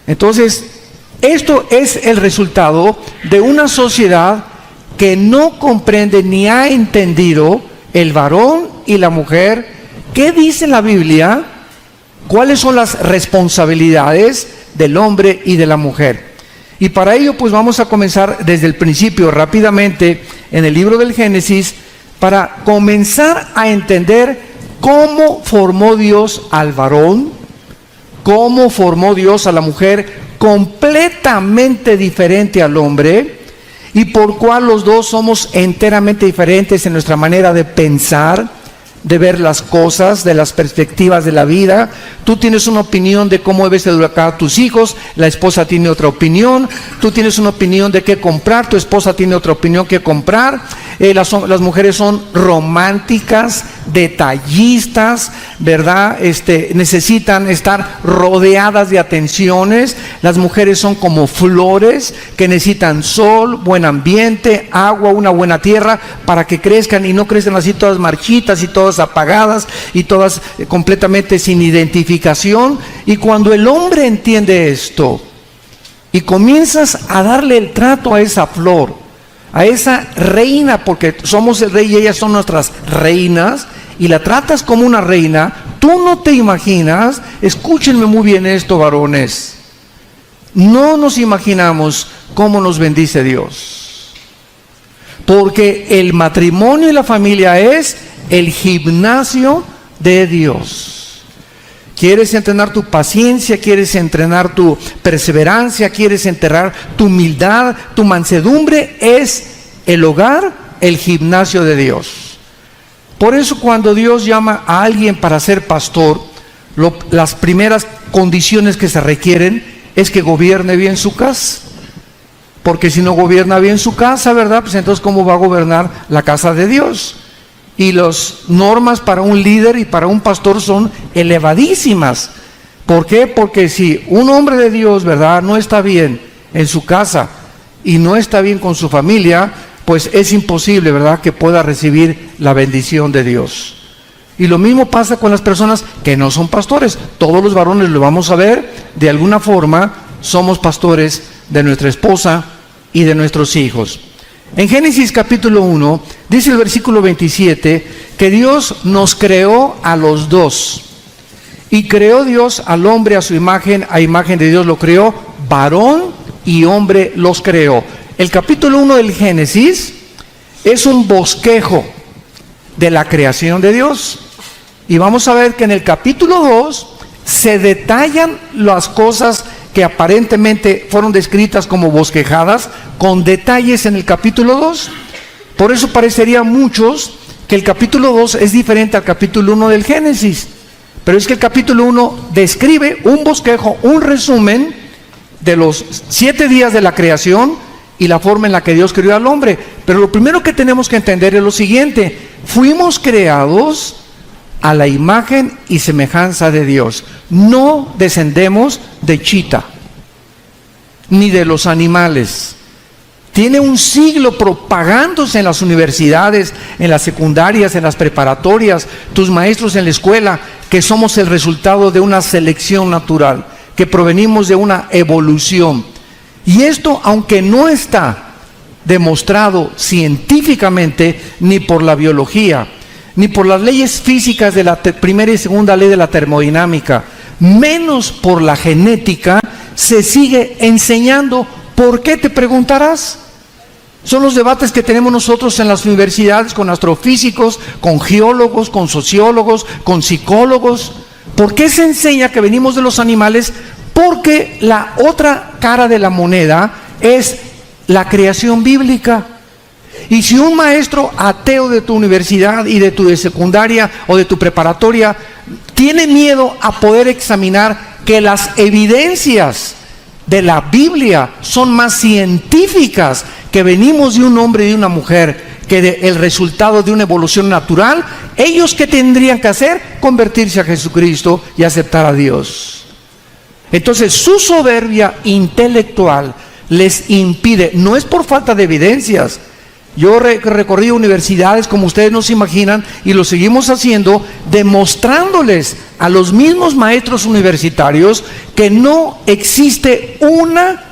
Entonces, esto es el resultado de una sociedad que no comprende ni ha entendido el varón y la mujer. ¿Qué dice la Biblia? ¿Cuáles son las responsabilidades del hombre y de la mujer? Y para ello pues vamos a comenzar desde el principio rápidamente en el libro del Génesis, para comenzar a entender cómo formó Dios al varón, cómo formó Dios a la mujer, completamente diferente al hombre, y por cual los dos somos enteramente diferentes en nuestra manera de pensar, de ver las cosas, de las perspectivas de la vida. Tú tienes una opinión de cómo debes educar a tus hijos, la esposa tiene otra opinión. Tú tienes una opinión de qué comprar, tu esposa tiene otra opinión que comprar. Las mujeres son románticas, detallistas, ¿verdad? Necesitan estar rodeadas de atenciones. Las mujeres son como flores que necesitan sol, buen ambiente, agua, una buena tierra para que crezcan y no crezcan así todas marchitas y todas apagadas y todas completamente sin identificación. Y cuando el hombre entiende esto y comienzas a darle el trato a esa flor, a esa reina, porque somos el rey y ellas son nuestras reinas, y la tratas como una reina, tú no te imaginas, escúchenme muy bien esto, varones, no nos imaginamos cómo nos bendice Dios, porque el matrimonio y la familia es el gimnasio de Dios. ¿Quieres entrenar tu paciencia? ¿Quieres entrenar tu perseverancia? ¿Quieres entrenar tu humildad, tu mansedumbre? Es el hogar, el gimnasio de Dios. Por eso cuando Dios llama a alguien para ser pastor, las primeras condiciones que se requieren es que gobierne bien su casa. Porque si no gobierna bien su casa, ¿verdad? Pues entonces ¿cómo va a gobernar la casa de Dios? Y las normas para un líder y para un pastor son elevadísimas. ¿Por qué? Porque si un hombre de Dios, ¿verdad?, no está bien en su casa y no está bien con su familia, pues es imposible, ¿verdad?, que pueda recibir la bendición de Dios. Y lo mismo pasa con las personas que no son pastores. Todos los varones lo vamos a ver, de alguna forma somos pastores de nuestra esposa y de nuestros hijos. En Génesis capítulo 1, dice el versículo 27, que Dios nos creó a los dos. Y creó Dios al hombre a su imagen, a imagen de Dios lo creó, varón y hombre los creó. El capítulo 1 del Génesis es un bosquejo de la creación de Dios. Y vamos a ver que en el capítulo 2 se detallan las cosas que aparentemente fueron descritas como bosquejadas, con detalles en el capítulo 2. Por eso parecería a muchos que el capítulo 2 es diferente al capítulo 1 del Génesis. Pero es que el capítulo 1 describe un bosquejo, un resumen de los 7 días de la creación y la forma en la que Dios creó al hombre. Pero lo primero que tenemos que entender es lo siguiente: fuimos creados a la imagen y semejanza de Dios. No descendemos de chita, ni de los animales. Tiene un siglo propagándose en las universidades, en las secundarias, en las preparatorias, tus maestros en la escuela, que somos el resultado de una selección natural, que provenimos de una evolución. Y esto, aunque no está demostrado científicamente, ni por la biología, ni por las leyes físicas de la primera y segunda ley de la termodinámica, menos por la genética, se sigue enseñando. ¿Por qué?, te preguntarás. Son los debates que tenemos nosotros en las universidades con astrofísicos, con geólogos, con sociólogos, con psicólogos. ¿Por qué se enseña que venimos de los animales? Porque la otra cara de la moneda es la creación bíblica. Y si un maestro ateo de tu universidad y de tu secundaria o de tu preparatoria tiene miedo a poder examinar que las evidencias de la Biblia son más científicas, que venimos de un hombre y de una mujer, que el resultado de una evolución natural, ¿ellos qué tendrían que hacer? Convertirse a Jesucristo y aceptar a Dios. Entonces su soberbia intelectual les impide, no es por falta de evidencias. Yo he recorrido universidades como ustedes no se imaginan y lo seguimos haciendo, demostrándoles a los mismos maestros universitarios que no existe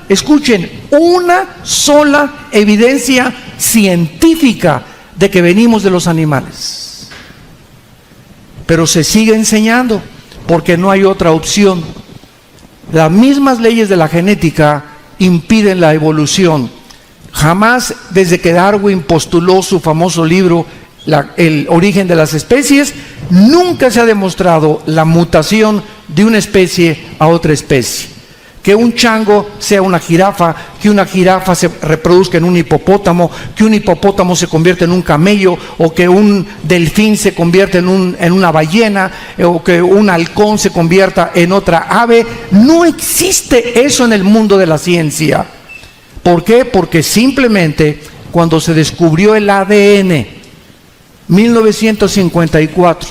escuchen, una sola evidencia científica de que venimos de los animales. Pero se sigue enseñando porque no hay otra opción. Las mismas leyes de la genética impiden la evolución. Jamás, desde que Darwin postuló su famoso libro El origen de las especies, nunca se ha demostrado la mutación de una especie a otra especie. Que un chango sea una jirafa, que una jirafa se reproduzca en un hipopótamo, que un hipopótamo se convierta en un camello, o que un delfín se convierta en una ballena, o que un halcón se convierta en otra ave. No existe eso en el mundo de la ciencia. ¿Por qué? Porque simplemente cuando se descubrió el ADN, 1954,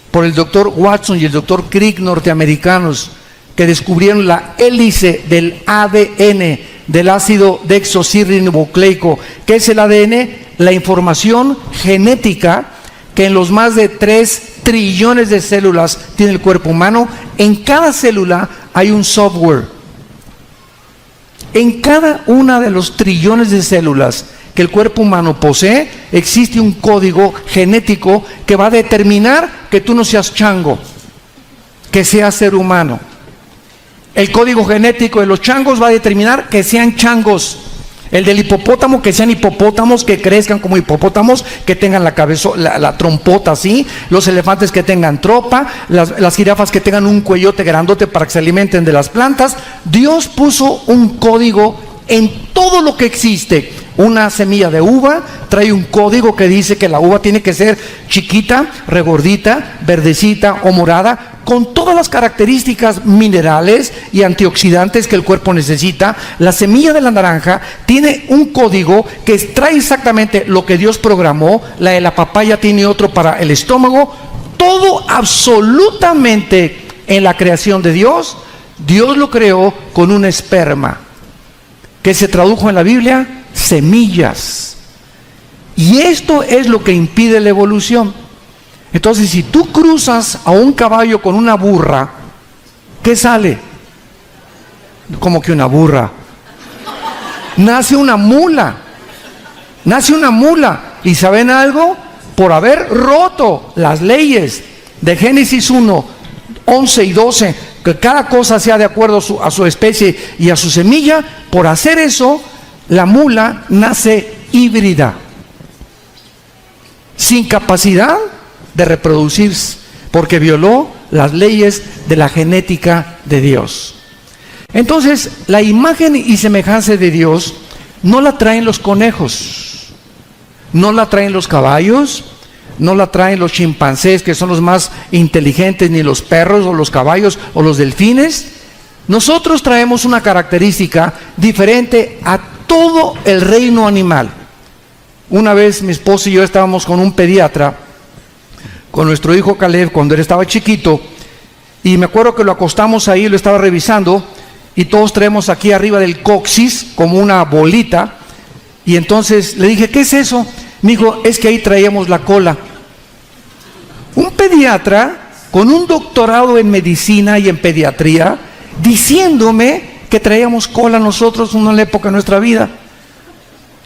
por el doctor Watson y el doctor Crick, norteamericanos, que descubrieron la hélice del ADN, del ácido desoxirribonucleico. ¿Qué es el ADN? La información genética que en los más de 3 trillones de células tiene el cuerpo humano. En cada célula hay un software. En cada una de los trillones de células que el cuerpo humano posee, existe un código genético que va a determinar que tú no seas chango, que seas ser humano. El código genético de los changos va a determinar que sean changos. El del hipopótamo, que sean hipopótamos, que crezcan como hipopótamos, que tengan la cabeza, la trompota así. Los elefantes que tengan tropa, las jirafas que tengan un cuellote grandote para que se alimenten de las plantas. Dios puso un código en todo lo que existe. Una semilla de uva trae un código que dice que la uva tiene que ser chiquita, regordita, verdecita o morada, con todas las características minerales y antioxidantes que el cuerpo necesita. La semilla de la naranja tiene un código que trae exactamente lo que Dios programó. La de la papaya tiene otro para el estómago. Todo absolutamente en la creación de Dios, Dios lo creó con un esperma, que se tradujo en la Biblia semillas. Y esto es lo que impide la evolución. Entonces, si tú cruzas a un caballo con una burra, ¿qué sale? Como que una burra. Nace una mula. Nace una mula. ¿Y saben algo? Por haber roto las leyes de Génesis 1, 11 y 12, que cada cosa sea de acuerdo a su especie y a su semilla, por hacer eso, la mula nace híbrida, sin capacidad de reproducirse, porque violó las leyes de la genética de Dios. Entonces, la imagen y semejanza de Dios no la traen los conejos, no la traen los caballos, no la traen los chimpancés, que son los más inteligentes, ni los perros o los caballos o los delfines. Nosotros traemos una característica diferente a todo el reino animal. Una vez mi esposo y yo estábamos con un pediatra, con nuestro hijo Caleb, cuando él estaba chiquito, y me acuerdo que lo acostamos ahí, lo estaba revisando, y todos traemos aquí arriba del coxis como una bolita, y entonces le dije, ¿qué es eso? Me dijo, es que ahí traíamos la cola. Un pediatra con un doctorado en medicina y en pediatría, diciéndome que traíamos cola nosotros en una época de nuestra vida.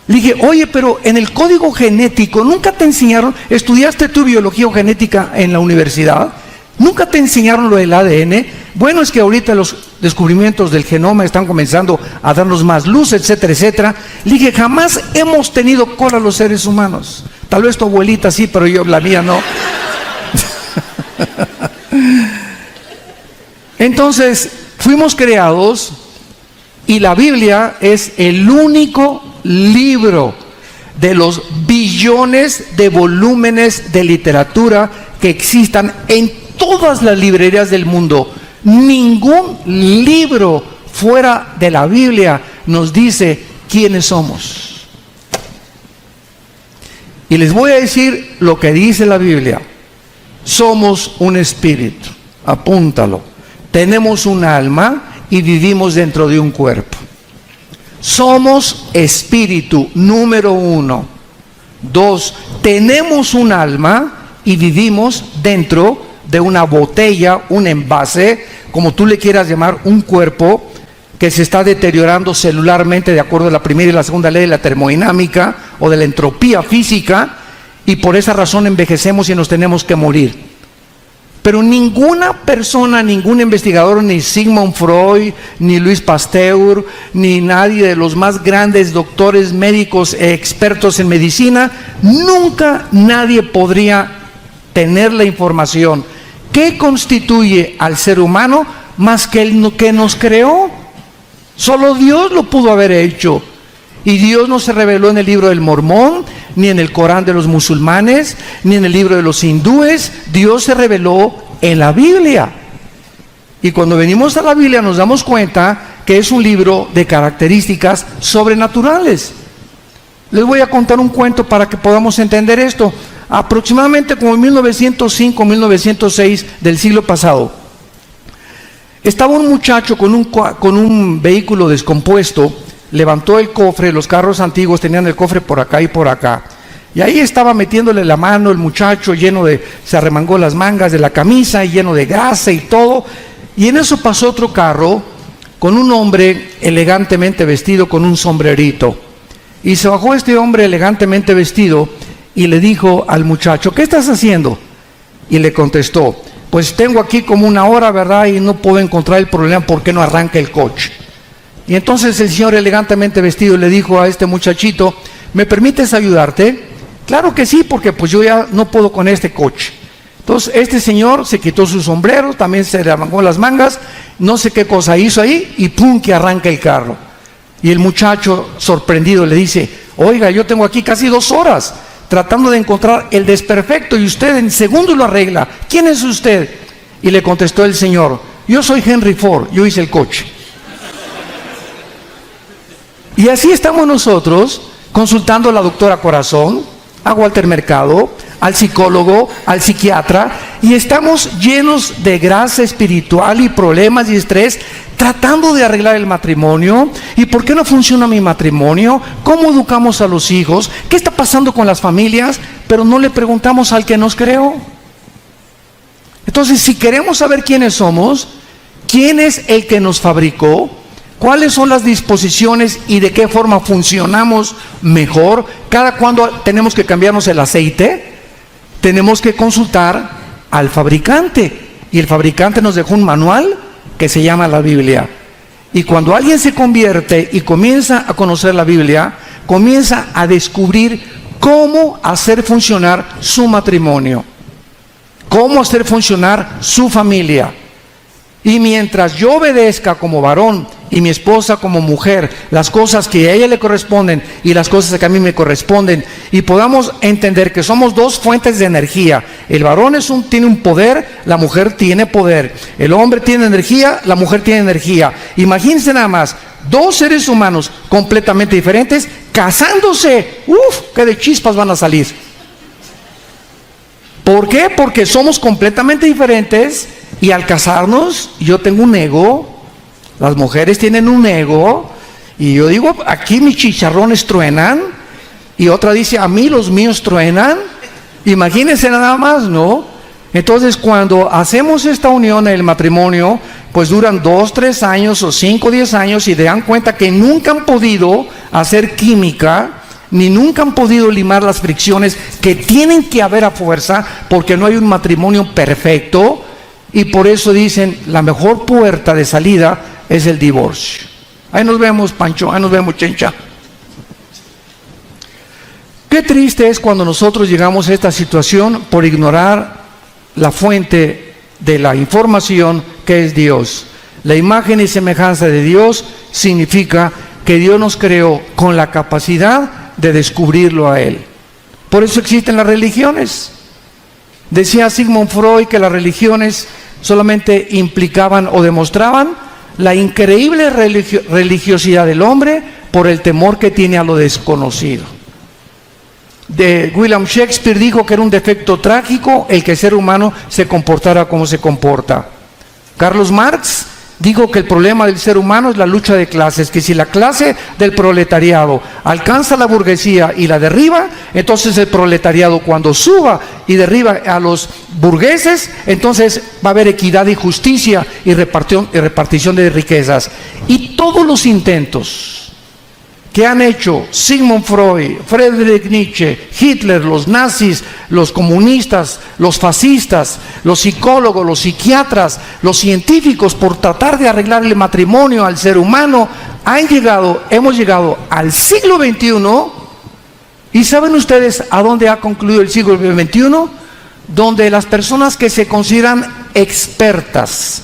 Le dije, oye, pero en el código genético, ¿nunca te enseñaron? ¿Estudiaste tu biología o genética en la universidad? ¿Nunca te enseñaron lo del ADN? Bueno, es que ahorita los descubrimientos del genoma están comenzando a darnos más luz, etcétera, etcétera. Le dije, jamás hemos tenido cola los seres humanos. Tal vez tu abuelita sí, pero yo, la mía no. Entonces, fuimos creados, y la Biblia es el único libro de los billones de volúmenes de literatura que existan en todas las librerías del mundo. Ningún libro fuera de la Biblia nos dice quiénes somos. Y les voy a decir lo que dice la Biblia. Somos un espíritu, apúntalo. Tenemos un alma y vivimos dentro de un cuerpo. Somos espíritu, número 1. 2, tenemos un alma y vivimos dentro de una botella, un envase, como tú le quieras llamar, un cuerpo que se está deteriorando celularmente de acuerdo a la primera y la segunda ley de la termodinámica o de la entropía física, y por esa razón envejecemos y nos tenemos que morir. Pero ninguna persona, ningún investigador, ni Sigmund Freud, ni Louis Pasteur, ni nadie de los más grandes doctores médicos e expertos en medicina, nunca nadie podría tener la información que constituye al ser humano más que el que nos creó. Solo Dios lo pudo haber hecho. Y Dios no se reveló en el libro del Mormón, ni en el Corán de los musulmanes, ni en el libro de los hindúes. Dios se reveló en la Biblia. Y cuando venimos a la Biblia nos damos cuenta que es un libro de características sobrenaturales. Les voy a contar un cuento para que podamos entender esto. Aproximadamente como en 1905, 1906 del siglo pasado, estaba un muchacho con un vehículo descompuesto. Levantó el cofre, los carros antiguos tenían el cofre por acá y por acá, y ahí estaba metiéndole la mano el muchacho, se arremangó las mangas de la camisa, lleno de grasa y todo, y en eso pasó otro carro con un hombre elegantemente vestido con un sombrerito, y se bajó este hombre elegantemente vestido y le dijo al muchacho: ¿qué estás haciendo? Y le contestó: pues tengo aquí como una hora, ¿verdad? Y no puedo encontrar el problema, ¿por qué no arranca el coche? Y entonces el señor elegantemente vestido le dijo a este muchachito: ¿me permites ayudarte? Claro que sí, porque pues yo ya no puedo con este coche. Entonces este señor se quitó su sombrero, también se le arrancó las mangas, no sé qué cosa hizo ahí, y ¡pum!, que arranca el carro. Y el muchacho, sorprendido, le dice: oiga, yo tengo aquí casi 2 horas tratando de encontrar el desperfecto y usted en segundos lo arregla. ¿Quién es usted? Y le contestó el señor: yo soy Henry Ford, yo hice el coche. Y así estamos nosotros consultando a la doctora Corazón, a Walter Mercado, al psicólogo, al psiquiatra, y estamos llenos de grasa espiritual y problemas y estrés, tratando de arreglar el matrimonio. ¿Y por qué no funciona mi matrimonio? ¿Cómo educamos a los hijos? ¿Qué está pasando con las familias? Pero no le preguntamos al que nos creó. Entonces, si queremos saber quiénes somos, quién es el que nos fabricó, cuáles son las disposiciones y de qué forma funcionamos mejor, cada cuando tenemos que cambiarnos el aceite, tenemos que consultar al fabricante. Y el fabricante nos dejó un manual que se llama la Biblia. Y cuando alguien se convierte y comienza a conocer la Biblia, comienza a descubrir cómo hacer funcionar su matrimonio, cómo hacer funcionar su familia. Y mientras yo obedezca como varón y mi esposa como mujer las cosas que a ella le corresponden y las cosas que a mí me corresponden, y podamos entender que somos 2 fuentes de energía. El varón tiene un poder, la mujer tiene poder. El hombre tiene energía, la mujer tiene energía. Imagínense nada más, 2 seres humanos completamente diferentes casándose. ¡Uf! ¡Qué de chispas van a salir! ¿Por qué? Porque somos completamente diferentes. Y al casarnos, yo tengo un ego, las mujeres tienen un ego, y yo digo: aquí mis chicharrones truenan, y otra dice: a mí los míos truenan. Imagínense nada más, ¿no? Entonces, cuando hacemos esta unión en el matrimonio, pues duran 2, 3 años o 5, 10 años, y se dan cuenta que nunca han podido hacer química, ni nunca han podido limar las fricciones que tienen que haber a fuerza, porque no hay un matrimonio perfecto. Y por eso dicen: la mejor puerta de salida es el divorcio. Ahí nos vemos, Pancho, ahí nos vemos, Chencha. Qué triste es cuando nosotros llegamos a esta situación por ignorar la fuente de la información, que es Dios. La imagen y semejanza de Dios significa que Dios nos creó con la capacidad de descubrirlo a Él. Por eso existen las religiones. Decía Sigmund Freud que las religiones solamente implicaban o demostraban la increíble religiosidad del hombre por el temor que tiene a lo desconocido. William Shakespeare dijo que era un defecto trágico el que el ser humano se comportara como se comporta. Carlos Marx digo que el problema del ser humano es la lucha de clases, que si la clase del proletariado alcanza la burguesía y la derriba, entonces el proletariado cuando suba y derriba a los burgueses, entonces va a haber equidad y justicia y repartición de riquezas. Y todos los intentos que han hecho Sigmund Freud, Friedrich Nietzsche, Hitler, los nazis, los comunistas, los fascistas, los psicólogos, los psiquiatras, los científicos, por tratar de arreglar el matrimonio al ser humano, hemos llegado al siglo XXI. ¿Y saben ustedes a dónde ha concluido el siglo XXI? Donde las personas que se consideran expertas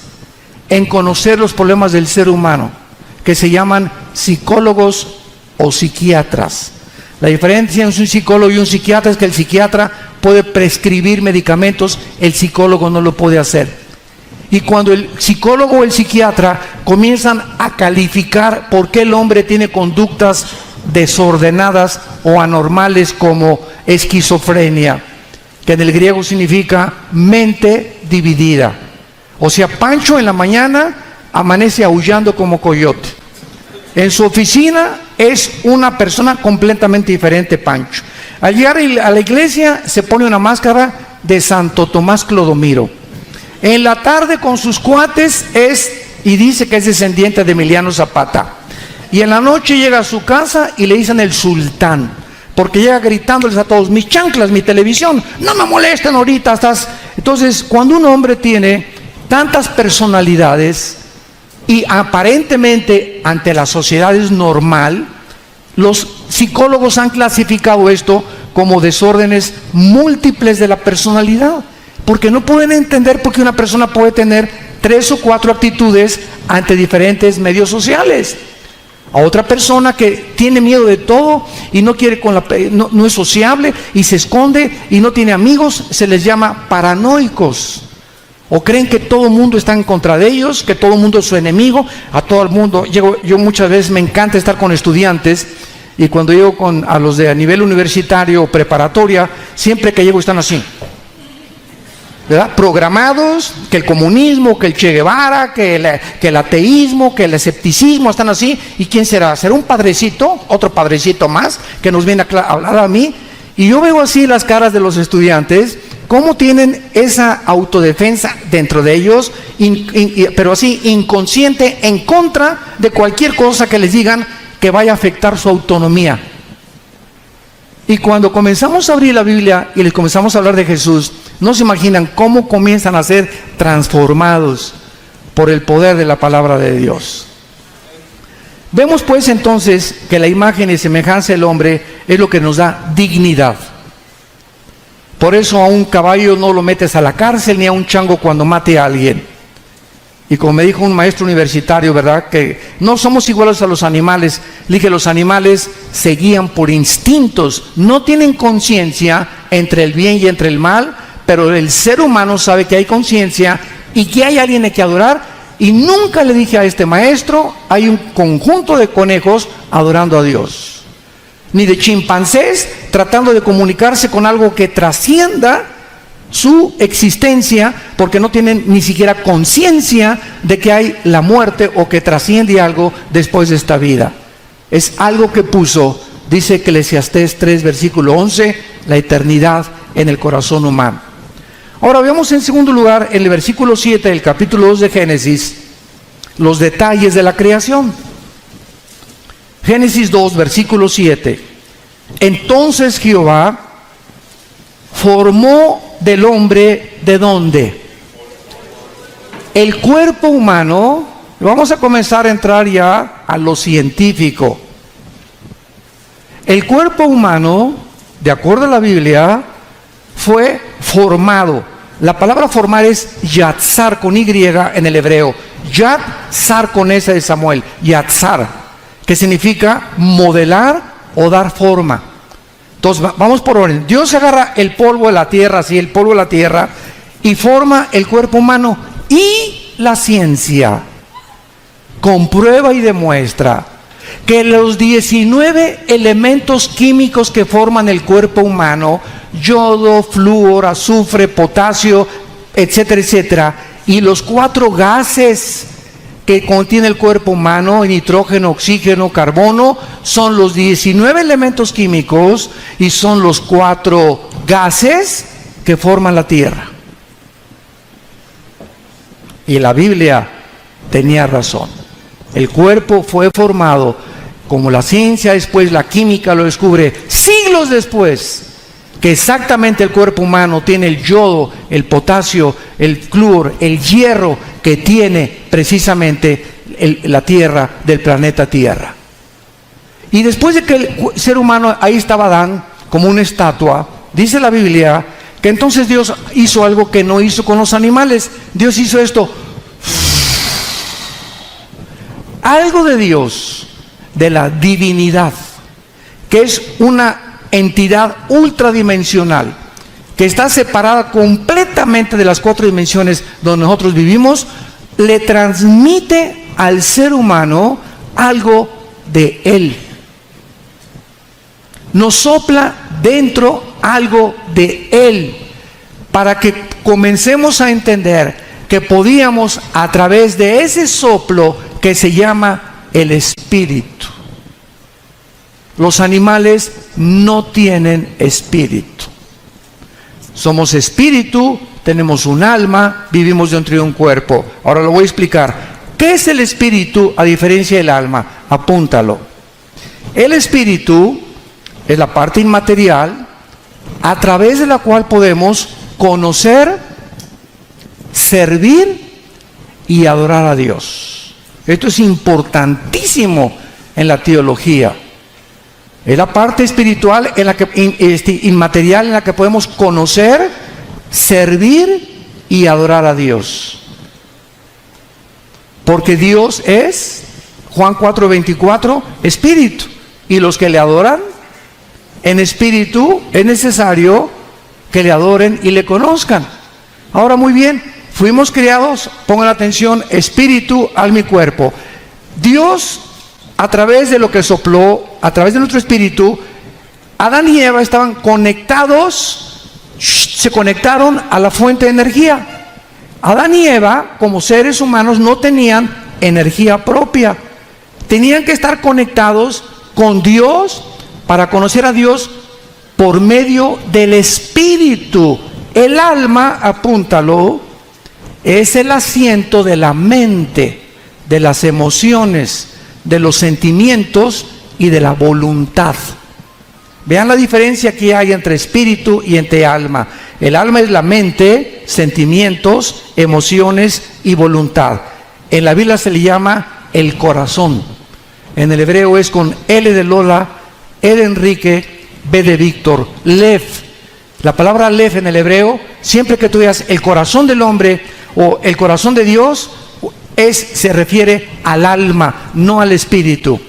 en conocer los problemas del ser humano, que se llaman psicólogos o psiquiatras. La diferencia entre un psicólogo y un psiquiatra es que el psiquiatra puede prescribir medicamentos, el psicólogo no lo puede hacer. Y cuando el psicólogo o el psiquiatra comienzan a calificar por qué el hombre tiene conductas desordenadas o anormales como esquizofrenia, que en el griego significa mente dividida. O sea, Pancho en la mañana amanece aullando como coyote. En su oficina es una persona completamente diferente, Pancho. Al llegar a la iglesia se pone una máscara de Santo Tomás Clodomiro. En la tarde con sus cuates y dice que es descendiente de Emiliano Zapata. Y en la noche llega a su casa y le dicen el sultán, porque llega gritándoles a todos: mis chanclas, mi televisión, no me molesten ahorita, estás... Entonces, cuando un hombre tiene tantas personalidades y aparentemente ante la sociedad es normal, los psicólogos han clasificado esto como desórdenes múltiples de la personalidad, porque no pueden entender por qué una persona puede tener 3 o 4 actitudes ante diferentes medios sociales. A otra persona que tiene miedo de todo y no quiere no es sociable y se esconde y no tiene amigos, se les llama paranoicos. O creen que todo el mundo está en contra de ellos, que todo el mundo es su enemigo, a todo el mundo. Yo muchas veces me encanta estar con estudiantes, y cuando llego a los de a nivel universitario o preparatoria, siempre que llego están así, ¿verdad? Programados, que el comunismo, que el Che Guevara, que el ateísmo, que el escepticismo, están así. ¿Y quién será? ¿Será un padrecito, otro padrecito más, que nos viene a hablar a mí? Y yo veo así las caras de los estudiantes, cómo tienen esa autodefensa dentro de ellos, pero así inconsciente, en contra de cualquier cosa que les digan que vaya a afectar su autonomía. Y cuando comenzamos a abrir la Biblia y les comenzamos a hablar de Jesús, no se imaginan cómo comienzan a ser transformados por el poder de la palabra de Dios. Vemos pues entonces que la imagen y semejanza del hombre es lo que nos da dignidad. Por eso a un caballo no lo metes a la cárcel, ni a un chango cuando mate a alguien. Y como me dijo un maestro universitario, ¿verdad?, que no somos iguales a los animales. Le dije, los animales se guían por instintos, no tienen conciencia entre el bien y entre el mal, pero el ser humano sabe que hay conciencia y que hay alguien a que adorar. Y nunca le dije a este maestro, hay un conjunto de conejos adorando a Dios, ni de chimpancés tratando de comunicarse con algo que trascienda su existencia, porque no tienen ni siquiera conciencia de que hay la muerte o que trasciende algo después de esta vida. Es algo que puso, dice Eclesiastés 3, versículo 11, la eternidad en el corazón humano. Ahora veamos en segundo lugar, en el versículo 7 del capítulo 2 de Génesis, los detalles de la creación. Génesis 2, versículo 7. Entonces Jehová formó del hombre, ¿de dónde? El cuerpo humano. Vamos a comenzar a entrar ya a lo científico. El cuerpo humano, de acuerdo a la Biblia, fue formado. La palabra formar es yatzar con Y en el hebreo. Yatzar con S de Samuel. Yatzar, que significa modelar o dar forma. Entonces vamos por orden. Dios agarra el polvo de la tierra, así el polvo de la tierra, y forma el cuerpo humano. Y la ciencia comprueba y demuestra que los 19 elementos químicos que forman el cuerpo humano, yodo, flúor, azufre, potasio, etcétera, etcétera, y los 4 gases que contiene el cuerpo humano: nitrógeno, oxígeno, carbono. Son los 19 elementos químicos y son los 4 gases que forman la Tierra. Y la Biblia tenía razón. El cuerpo fue formado, como la ciencia después, la química lo descubre siglos después, que exactamente el cuerpo humano tiene el yodo, el potasio, el flúor, el hierro que tiene precisamente la Tierra, del planeta Tierra. Y después de que el ser humano, ahí estaba Adán como una estatua, dice la Biblia que entonces Dios hizo algo que no hizo con los animales. Dios hizo esto. Algo de Dios, de la divinidad, que es una entidad ultradimensional, que está separada completamente de las 4 dimensiones donde nosotros vivimos, le transmite al ser humano algo de él. Nos sopla dentro algo de él, para que comencemos a entender que podíamos, a través de ese soplo que se llama el espíritu. Los animales no tienen espíritu. Somos espíritu, tenemos un alma, vivimos dentro de un cuerpo. Ahora lo voy a explicar. ¿Qué es el espíritu a diferencia del alma? Apúntalo. El espíritu es la parte inmaterial a través de la cual podemos conocer, servir y adorar a Dios. Esto es importantísimo en la teología. Es la parte espiritual en la que, inmaterial, en la que podemos conocer, servir y adorar a Dios. Porque Dios es, Juan 4:24, espíritu. Y los que le adoran en espíritu, es necesario que le adoren y le conozcan. Ahora, muy bien, fuimos creados, pongan atención, espíritu, alma y cuerpo. Dios, a través de lo que sopló, a través de nuestro espíritu, Adán y Eva estaban conectados, se conectaron a la fuente de energía. Adán y Eva, como seres humanos, no tenían energía propia. Tenían que estar conectados con Dios para conocer a Dios por medio del espíritu. El alma, apúntalo, es el asiento de la mente, de las emociones, de los sentimientos y de la voluntad. Vean la diferencia que hay entre espíritu y entre alma. El alma es la mente, sentimientos, emociones y voluntad. En la Biblia se le llama el corazón. En el hebreo es con L de Lola, E de Enrique, B de Víctor, Lev. La palabra Lev en el hebreo, siempre que tú digas el corazón del hombre o el corazón de Dios, se refiere al alma, no al espíritu.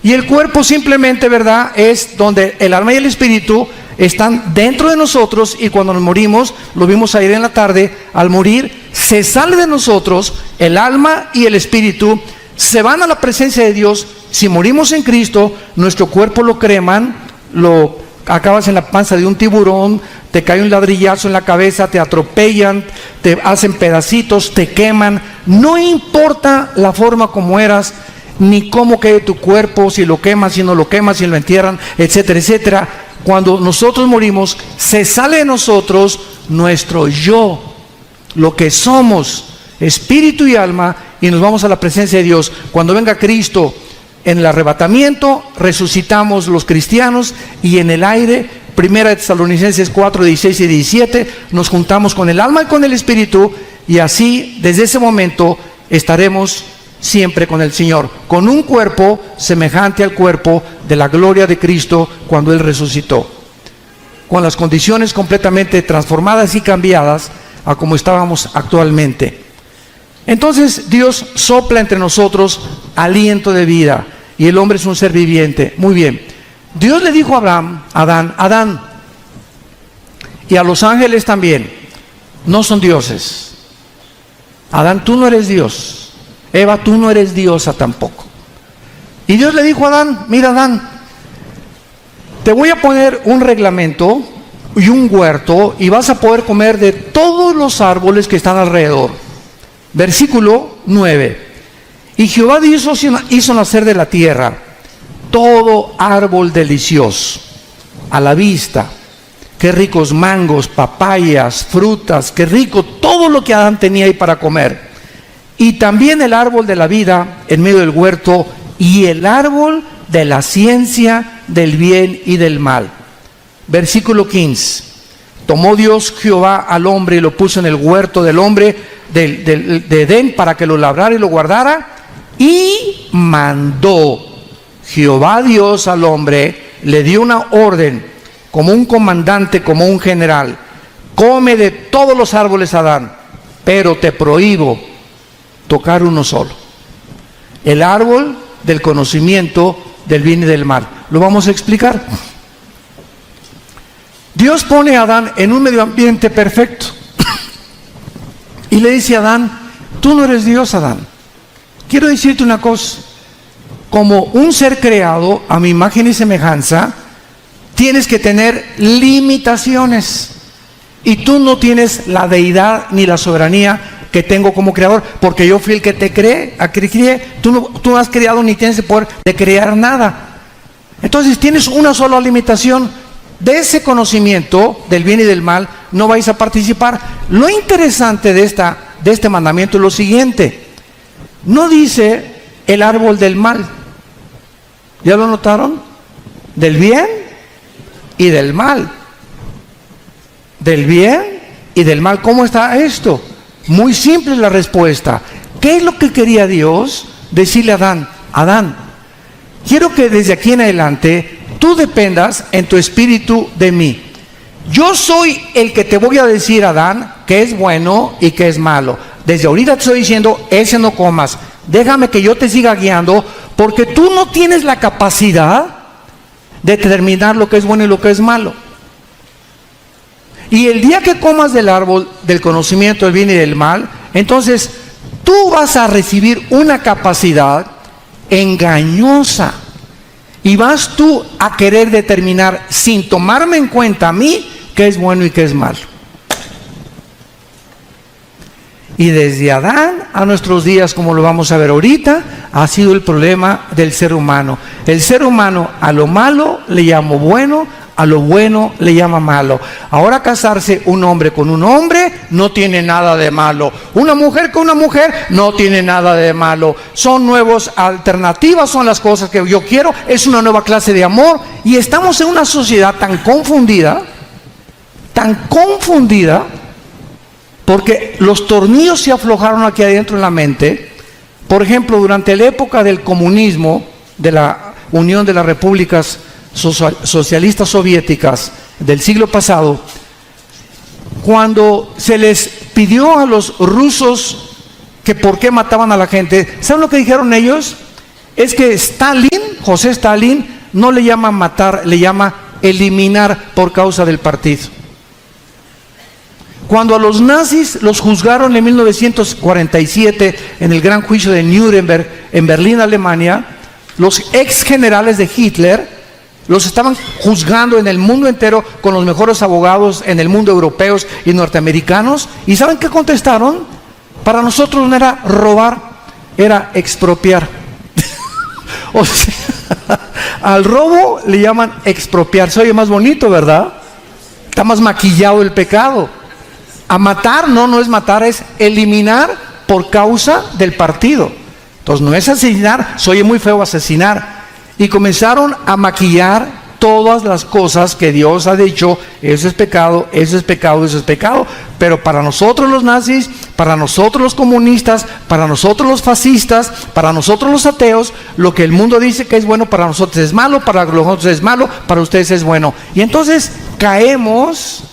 Y el cuerpo simplemente, ¿verdad?, es donde el alma y el espíritu están dentro de nosotros, y cuando nos morimos, lo vimos ayer en la tarde, al morir se sale de nosotros el alma y el espíritu, se van a la presencia de Dios. Si morimos en Cristo, nuestro cuerpo lo creman, lo acabas en la panza de un tiburón, te cae un ladrillazo en la cabeza, te atropellan, te hacen pedacitos, te queman. No importa la forma como eras, ni cómo quede tu cuerpo, si lo queman, si no lo queman, si lo entierran, etcétera, etcétera. Cuando nosotros morimos, se sale de nosotros nuestro yo, lo que somos, espíritu y alma, y nos vamos a la presencia de Dios. Cuando venga Cristo en el arrebatamiento, resucitamos los cristianos, y en el aire, 1 Tesalonicenses 4, 16 y 17, nos juntamos con el alma y con el espíritu, y así desde ese momento estaremos siempre con el Señor, con un cuerpo semejante al cuerpo de la gloria de Cristo cuando Él resucitó, con las condiciones completamente transformadas y cambiadas a como estábamos actualmente. Entonces Dios sopla entre nosotros aliento de vida, y el hombre es un ser viviente. Muy bien, Dios le dijo a Adán, y a los ángeles también, no son dioses. Adán, tú no eres Dios. Eva, tú no eres diosa tampoco. Y Dios le dijo a Adán, mira Adán, te voy a poner un reglamento y un huerto, y vas a poder comer de todos los árboles que están alrededor. Versículo 9. Y Jehová Dios hizo nacer de la tierra todo árbol delicioso a la vista. Qué ricos mangos, papayas, frutas, qué rico todo lo que Adán tenía ahí para comer. Y también el árbol de la vida en medio del huerto y el árbol de la ciencia del bien y del mal. Versículo 15. Tomó Dios Jehová al hombre y lo puso en el huerto del hombre de Edén para que lo labrara y lo guardara. Y mandó Jehová Dios al hombre, le dio una orden, como un comandante, como un general: come de todos los árboles, Adán, pero te prohíbo tocar uno solo, el árbol del conocimiento del bien y del mal. Lo vamos a explicar. Dios pone a Adán en un medio ambiente perfecto y le dice a Adán: tú no eres Dios, Adán. Quiero decirte una cosa: como un ser creado a mi imagen y semejanza, tienes que tener limitaciones. Y tú no tienes la deidad ni la soberanía que tengo como creador, porque yo fui el que te creé. Tú no has creado ni tienes el poder de crear nada. Entonces tienes una sola limitación: de ese conocimiento del bien y del mal no vais a participar. Lo interesante de este mandamiento es lo siguiente: no dice el árbol del mal. ¿Ya lo notaron? Del bien y del mal. Del bien y del mal. ¿Cómo está esto? Muy simple la respuesta. ¿Qué es lo que quería Dios decirle a Adán? Adán, quiero que desde aquí en adelante tú dependas en tu espíritu de mí. Yo soy el que te voy a decir, Adán, qué es bueno y qué es malo. Desde ahorita te estoy diciendo: ese no comas. Déjame que yo te siga guiando, porque tú no tienes la capacidad de determinar lo que es bueno y lo que es malo. Y el día que comas del árbol del conocimiento del bien y del mal, entonces tú vas a recibir una capacidad engañosa y vas tú a querer determinar, sin tomarme en cuenta a mí, qué es bueno y qué es malo. Y desde Adán a nuestros días, como lo vamos a ver ahorita, ha sido el problema del ser humano. El ser humano a lo malo le llama bueno, a lo bueno le llama malo. Ahora casarse un hombre con un hombre no tiene nada de malo. Una mujer con una mujer no tiene nada de malo. Son nuevas alternativas, son las cosas que yo quiero. Es una nueva clase de amor. Y estamos en una sociedad tan confundida, porque los tornillos se aflojaron aquí adentro en la mente. Por ejemplo, durante la época del comunismo, de la Unión de las Repúblicas Socialistas Soviéticas del siglo pasado, cuando se les pidió a los rusos que por qué mataban a la gente, ¿saben lo que dijeron ellos? Es que José Stalin, no le llama matar, le llama eliminar por causa del partido. Cuando a los nazis los juzgaron en 1947 en el gran juicio de Nuremberg en Berlín, Alemania, los ex generales de Hitler los estaban juzgando en el mundo entero con los mejores abogados en el mundo, europeos y norteamericanos. ¿Y saben qué contestaron? Para nosotros no era robar, era expropiar. O sea, al robo le llaman expropiar. Se oye más bonito, ¿verdad? Está más maquillado el pecado. A matar, no es matar, es eliminar por causa del partido. Entonces no es asesinar, se oye muy feo asesinar. Y comenzaron a maquillar todas las cosas que Dios ha dicho: eso es pecado, eso es pecado, eso es pecado. Pero para nosotros los nazis, para nosotros los comunistas, para nosotros los fascistas, para nosotros los ateos, lo que el mundo dice que es bueno para nosotros es malo, para nosotros es malo, para ustedes es bueno. Y entonces caemos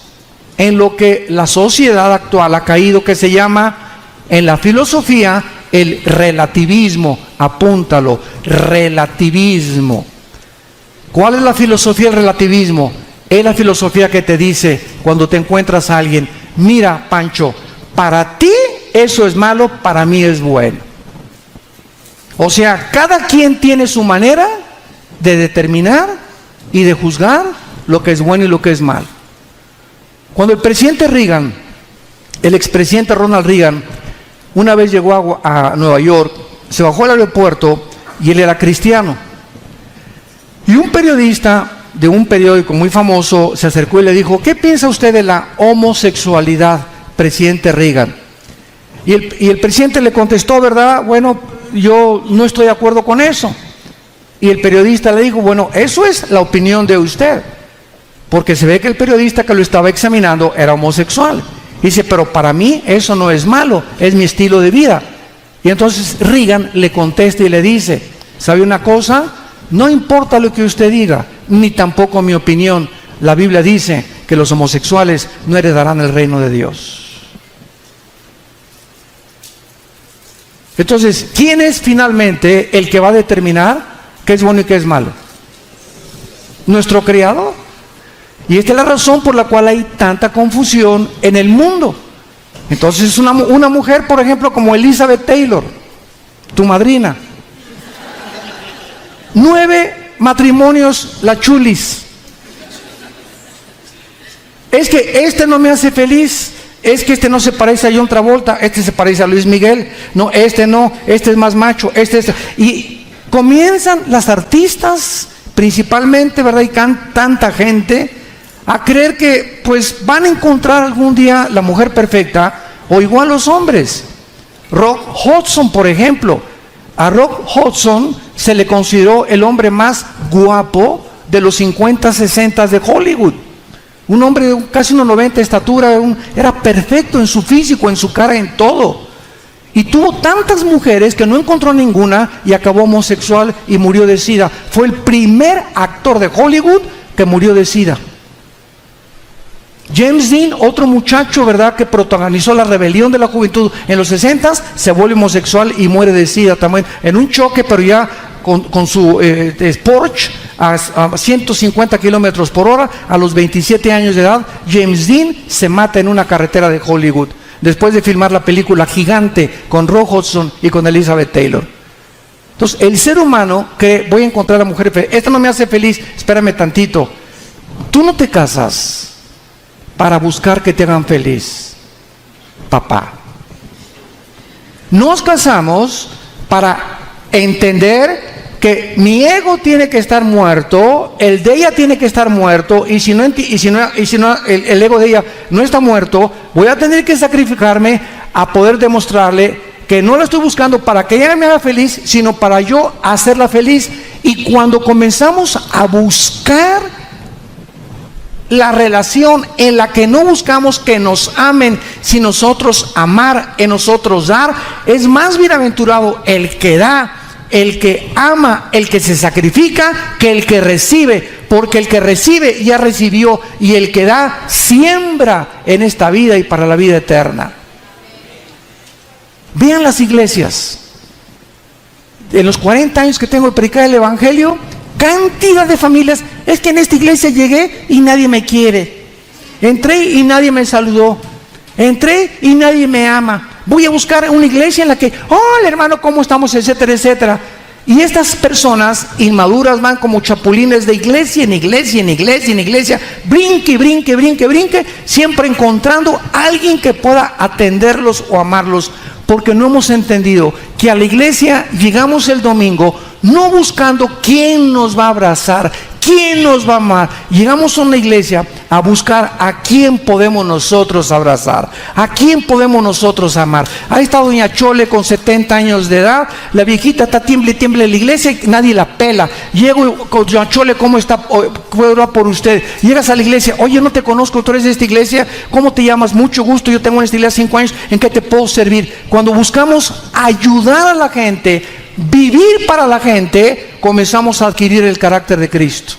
en lo que la sociedad actual ha caído, que se llama en la filosofía el relativismo. Apúntalo: relativismo. ¿Cuál es la filosofía del relativismo? Es la filosofía que te dice, cuando te encuentras a alguien: mira, Pancho, para ti eso es malo, para mí es bueno. O sea, cada quien tiene su manera de determinar y de juzgar lo que es bueno y lo que es malo. Cuando el presidente Reagan, el expresidente Ronald Reagan, una vez llegó a Nueva York, se bajó al aeropuerto y él era cristiano. Y un periodista de un periódico muy famoso se acercó y le dijo: ¿qué piensa usted de la homosexualidad, presidente Reagan? Y el presidente le contestó, ¿verdad? Bueno, yo no estoy de acuerdo con eso. Y el periodista le dijo: bueno, eso es la opinión de usted, porque se ve que el periodista que lo estaba examinando era homosexual. Dice: pero para mí eso no es malo, es mi estilo de vida. Y entonces Reagan le contesta y le dice: ¿sabe una cosa? No importa lo que usted diga, ni tampoco mi opinión. La Biblia dice que los homosexuales no heredarán el reino de Dios. Entonces, ¿quién es finalmente el que va a determinar qué es bueno y qué es malo? Nuestro Creador. Y esta es la razón por la cual hay tanta confusión en el mundo. Entonces, una mujer, por ejemplo, como Elizabeth Taylor, tu madrina, 9 matrimonios, la chulis. Es que este no me hace feliz, es que este no se parece a John Travolta, este se parece a Luis Miguel, no, este es más macho, este. Y comienzan las artistas, principalmente, ¿verdad? Y tanta gente a creer que pues van a encontrar algún día la mujer perfecta, o igual los hombres. Rock Hudson, por ejemplo, a Rock Hudson se le consideró el hombre más guapo de los 50, 60 de Hollywood. Un hombre de casi 1,90 de estatura, era perfecto en su físico, en su cara, en todo. Y tuvo tantas mujeres que no encontró ninguna y acabó homosexual y murió de SIDA. Fue el primer actor de Hollywood que murió de SIDA. James Dean, otro muchacho, ¿verdad?, que protagonizó la rebelión de la juventud en los 60s, se vuelve homosexual y muere de SIDA también, en un choque, pero ya con su Porsche a 150 kilómetros por hora, a los 27 años de edad. James Dean se mata en una carretera de Hollywood, después de filmar la película Gigante con Rock Hudson y con Elizabeth Taylor. Entonces, el ser humano que voy a encontrar a mujer feliz, esta no me hace feliz, espérame tantito. Tú no te casas para buscar que te hagan feliz, papá. Nos casamos para entender que mi ego tiene que estar muerto, el de ella tiene que estar muerto, y si no el ego de ella no está muerto, voy a tener que sacrificarme a poder demostrarle que no la estoy buscando para que ella me haga feliz, sino para yo hacerla feliz. Y cuando comenzamos a buscar la relación en la que no buscamos que nos amen, si nosotros amar, en nosotros dar, es más bienaventurado el que da, el que ama, el que se sacrifica, que el que recibe, porque el que recibe ya recibió, y el que da siembra en esta vida y para la vida eterna. Vean las iglesias. En los 40 años que tengo de predicar el evangelio, cantidad de familias: es que en esta iglesia llegué y nadie me quiere, entré y nadie me saludó, entré y nadie me ama, voy a buscar una iglesia en la que, hola hermano, ¿cómo estamos?, etcétera, etcétera. Y estas personas inmaduras van como chapulines de iglesia en iglesia, en iglesia, en iglesia, brinque, brinque, brinque, brinque, siempre encontrando a alguien que pueda atenderlos o amarlos, porque no hemos entendido que a la iglesia llegamos el domingo no buscando quién nos va a abrazar, quién nos va a amar. Llegamos a una iglesia a buscar a quién podemos nosotros abrazar, a quién podemos nosotros amar. Ahí está doña Chole con 70 años de edad, la viejita está tiemble en la iglesia y nadie la pela. Llego con doña Chole: ¿cómo está? ¿Puedo orar por usted? Llegas a la iglesia: oye, no te conozco, tú eres de esta iglesia, ¿cómo te llamas? Mucho gusto, yo tengo en esta iglesia 5 años, ¿en qué te puedo servir? Cuando buscamos ayudar a la gente, vivir para la gente, comenzamos a adquirir el carácter de Cristo,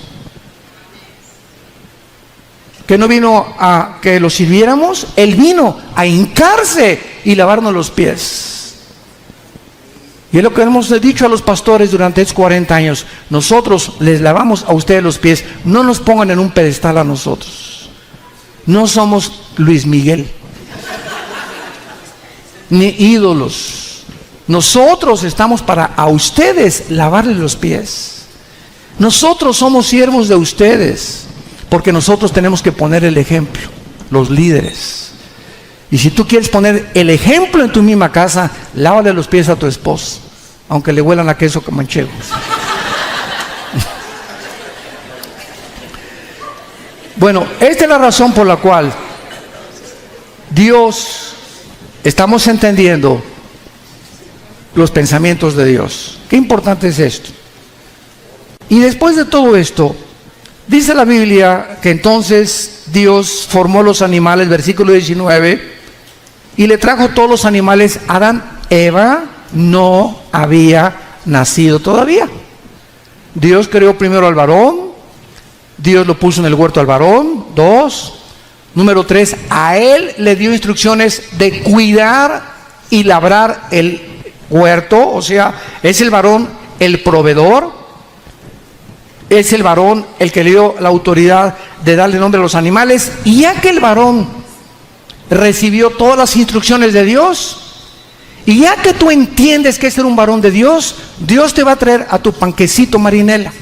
que no vino a que lo sirviéramos, Él vino a hincarse y lavarnos los pies. Y es lo que hemos dicho a los pastores durante estos 40 años: nosotros les lavamos a ustedes los pies, no nos pongan en un pedestal a nosotros. No somos Luis Miguel ni ídolos. Nosotros estamos para a ustedes lavarles los pies. Nosotros somos siervos de ustedes, porque nosotros tenemos que poner el ejemplo, los líderes. Y si tú quieres poner el ejemplo en tu misma casa, lávale los pies a tu esposa, aunque le huelan a queso manchego. Bueno, esta es la razón por la cual Dios, estamos entendiendo los pensamientos de Dios. Qué importante es esto. Y después de todo esto, dice la Biblia que entonces Dios formó los animales, versículo 19, y le trajo todos los animales a Adán. Eva no había nacido todavía. Dios creó primero al varón, Dios lo puso en el huerto al varón, 2. Número 3, a él le dio instrucciones de cuidar y labrar el huerto, o sea, es el varón el proveedor, es el varón el que le dio la autoridad de darle nombre a los animales, y ya que el varón recibió todas las instrucciones de Dios, y ya que tú entiendes que es ser un varón de Dios, Dios te va a traer a tu panquecito marinela.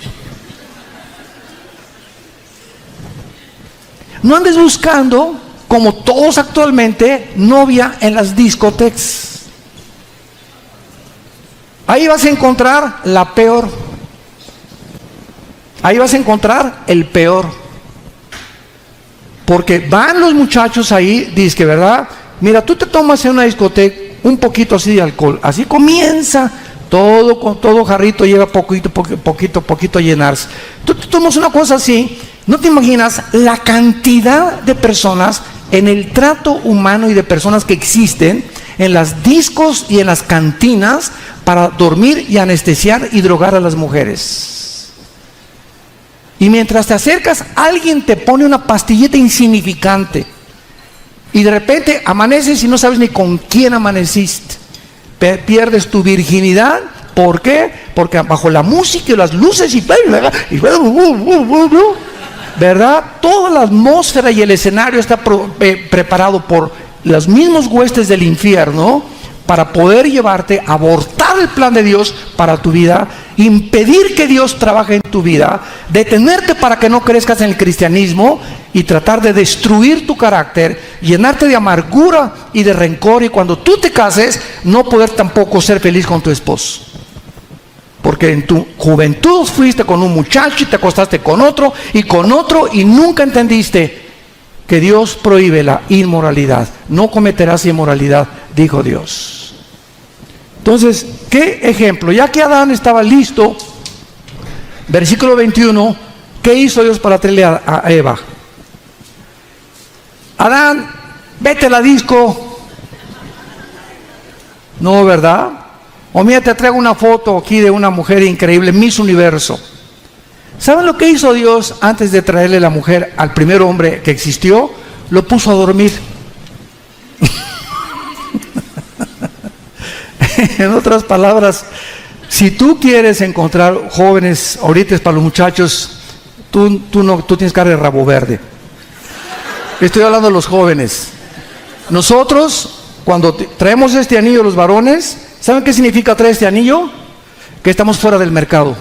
No andes buscando, como todos actualmente, novia en las discotecas. Ahí vas a encontrar la peor. Ahí vas a encontrar el peor. Porque van los muchachos ahí, dizque, ¿verdad? Mira, tú te tomas en una discoteca un poquito así de alcohol. Así comienza todo, con todo jarrito llega poquito a llenarse. Tú te tomas una cosa así, no te imaginas la cantidad de personas en el trato humano y de personas que existen en las discos y en las cantinas para dormir y anestesiar y drogar a las mujeres. Y mientras te acercas, alguien te pone una pastillita insignificante y de repente amaneces y no sabes ni con quién amaneciste. Pierdes tu virginidad. ¿Por qué? Porque bajo la música y las luces ¿verdad? Toda la atmósfera y el escenario está preparado por los mismos huestes del infierno para poder llevarte a abortar el plan de Dios para tu vida, impedir que Dios trabaje en tu vida, detenerte para que no crezcas en el cristianismo y tratar de destruir tu carácter, llenarte de amargura y de rencor, y cuando tú te cases no poder tampoco ser feliz con tu esposo. Porque en tu juventud fuiste con un muchacho y te acostaste con otro y nunca entendiste que Dios prohíbe la inmoralidad. No cometerás inmoralidad, dijo Dios. Entonces, ¿qué ejemplo? Ya que Adán estaba listo, versículo 21, ¿qué hizo Dios para traerle a Eva? Adán, vete a la disco. No, ¿verdad? O mira, te traigo una foto aquí de una mujer increíble, Miss Universo. ¿Saben lo que hizo Dios antes de traerle la mujer al primer hombre que existió? Lo puso a dormir. En otras palabras, si tú quieres encontrar jóvenes, ahorita es para los muchachos, tú tienes cara de rabo verde. Estoy hablando de los jóvenes. Nosotros, cuando traemos este anillo los varones, ¿saben qué significa traer este anillo? Que estamos fuera del mercado.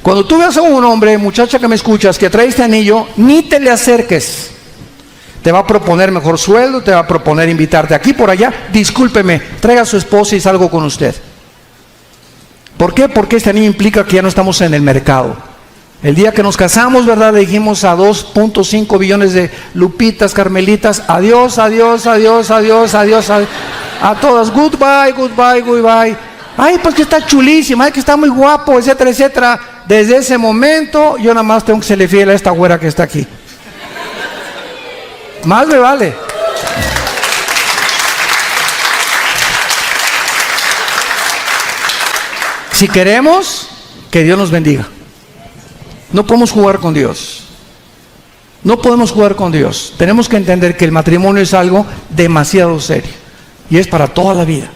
Cuando tú veas a un hombre, muchacha que me escuchas, que trae este anillo, ni te le acerques. Te va a proponer mejor sueldo, te va a proponer invitarte aquí, por allá. Discúlpeme, traiga a su esposa y salgo con usted. ¿Por qué? Porque este anillo implica que ya no estamos en el mercado. El día que nos casamos, ¿verdad? Le dijimos a 2.5 billones de lupitas, carmelitas, adiós, adiós, adiós, adiós, adiós, adiós. A todas, goodbye, goodbye, goodbye. Ay, pues que está chulísima, ay, que está muy guapo, etcétera, etcétera. Desde ese momento, yo nada más tengo que serle fiel a esta güera que está aquí. Más me vale. Si queremos, que Dios nos bendiga. No podemos jugar con Dios. No podemos jugar con Dios. Tenemos que entender que el matrimonio es algo demasiado serio y es para toda la vida.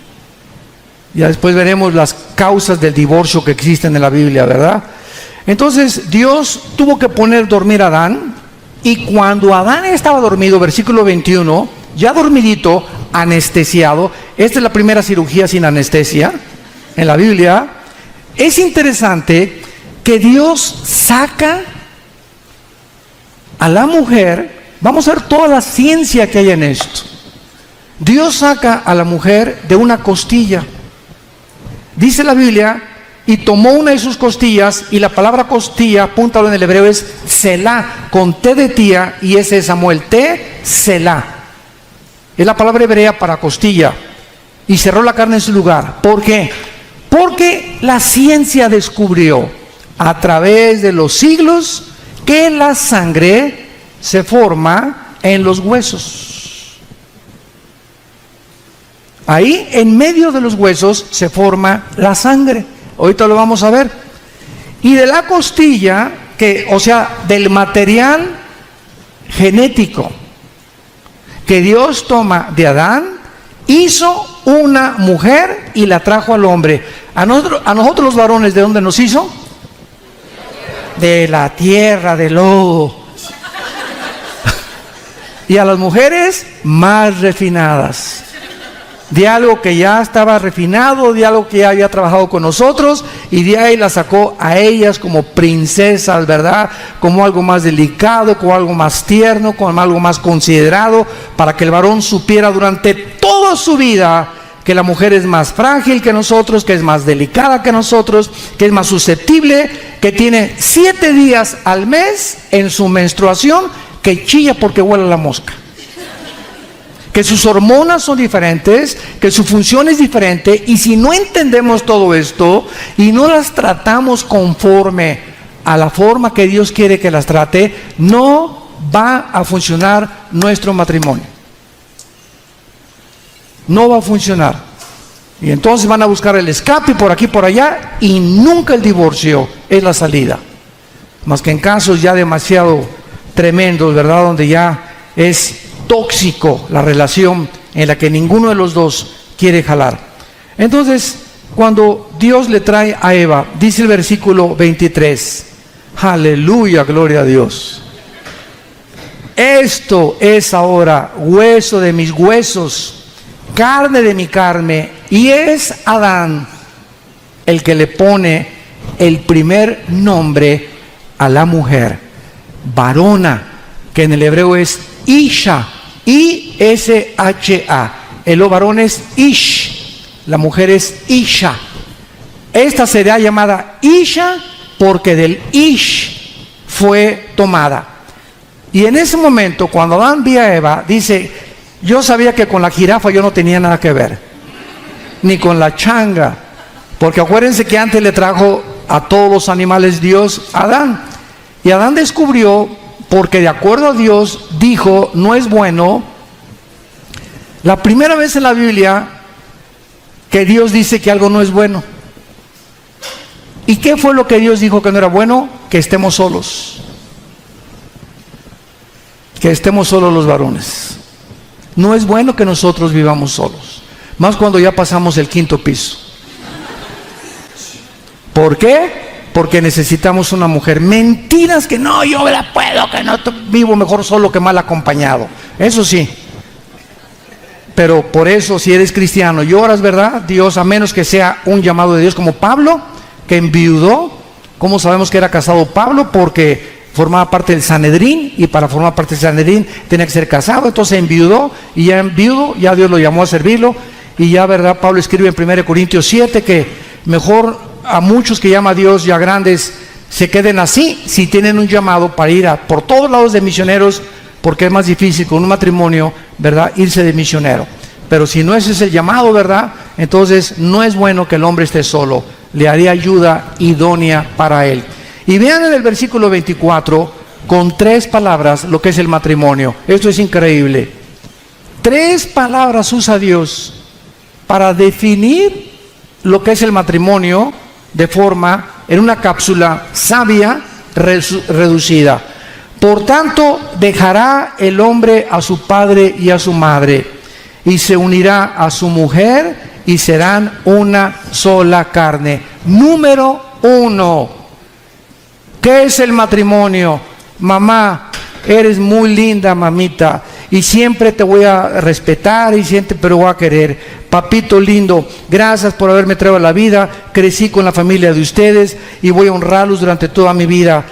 Ya después veremos las causas del divorcio que existen en la Biblia, ¿verdad? Entonces Dios tuvo que poner dormir a Adán, y cuando Adán estaba dormido, versículo 21, ya dormidito, anestesiado, esta es la primera cirugía sin anestesia en la Biblia. Es interesante que Dios saca a la mujer. Vamos a ver toda la ciencia que hay en esto. Dios saca a la mujer de una costilla. Dice la Biblia, y tomó una de sus costillas, y la palabra costilla, apúntalo en el hebreo, es Selah, con T de tía, y ese es Samuel, T, Selah. Es la palabra hebrea para costilla. Y cerró la carne en su lugar. ¿Por qué? Porque la ciencia descubrió a través de los siglos que la sangre se forma en los huesos. Ahí en medio de los huesos se forma la sangre. Ahorita lo vamos a ver. Y de la costilla, o sea, del material genético que Dios toma de Adán, hizo una mujer y la trajo al hombre. A nosotros los varones, ¿de dónde nos hizo? De la tierra, del lodo. Y a las mujeres más refinadas, de algo que ya estaba refinado, de algo que ya había trabajado con nosotros, y de ahí la sacó a ellas como princesas, ¿verdad? Como algo más delicado, como algo más tierno, como algo más considerado, para que el varón supiera durante toda su vida que la mujer es más frágil que nosotros, que es más delicada que nosotros, que es más susceptible, que tiene 7 días al mes en su menstruación, que chilla porque huele a la mosca, que sus hormonas son diferentes, que su función es diferente. Y si no entendemos todo esto y no las tratamos conforme a la forma que Dios quiere que las trate, no va a funcionar nuestro matrimonio. No va a funcionar. Y entonces van a buscar el escape por aquí, por allá, y nunca el divorcio es la salida. Más que en casos ya demasiado tremendos, ¿verdad? Donde ya es tóxico la relación en la que ninguno de los dos quiere jalar. Entonces, cuando Dios le trae a Eva, dice el versículo 23, aleluya, gloria a Dios. Esto es ahora hueso de mis huesos, carne de mi carne, y es Adán el que le pone el primer nombre a la mujer, varona, que en el hebreo es Isha, I-S-H-A. El varón es Ish, la mujer es Isha. Esta será llamada Isha porque del Ish fue tomada. Y en ese momento, cuando Adán vio a Eva, dice: yo sabía que con la jirafa yo no tenía nada que ver, ni con la changa, porque acuérdense que antes le trajo a todos los animales Dios a Adán. Y Adán descubrió, porque de acuerdo a Dios dijo, no es bueno. La primera vez en la Biblia que Dios dice que algo no es bueno. ¿Y qué fue lo que Dios dijo que no era bueno? Que estemos solos. Que estemos solos los varones. No es bueno que nosotros vivamos solos. Más cuando ya pasamos el 5º piso. ¿Por qué? Porque necesitamos una mujer. Mentiras que no, yo la puedo, que no, vivo mejor solo que mal acompañado. Eso sí. Pero por eso, si eres cristiano, lloras, ¿verdad? Dios, a menos que sea un llamado de Dios, como Pablo, que enviudó. ¿Cómo sabemos que era casado Pablo? Porque formaba parte del Sanedrín, y para formar parte del Sanedrín tenía que ser casado. Entonces enviudó, y ya en viudo, ya Dios lo llamó a servirlo. Y ya, ¿verdad? Pablo escribe en 1 Corintios 7 que mejor a muchos que llama a Dios ya grandes se queden así, si tienen un llamado para ir por todos lados de misioneros, porque es más difícil con un matrimonio, ¿verdad?, irse de misionero. Pero si no ese es el llamado, ¿verdad?, entonces no es bueno que el hombre esté solo. Le haría ayuda idónea para él. Y vean en el versículo 24, con 3 palabras, lo que es el matrimonio. Esto es increíble. 3 palabras usa Dios para definir lo que es el matrimonio de forma, en una cápsula sabia, reducida. Por tanto, dejará el hombre a su padre y a su madre, y se unirá a su mujer, y serán una sola carne. Número 1. ¿Qué es el matrimonio? Mamá, eres muy linda, mamita, y siempre te voy a respetar y siempre te voy a querer. Papito lindo, gracias por haberme traído a la vida. Crecí con la familia de ustedes y voy a honrarlos durante toda mi vida.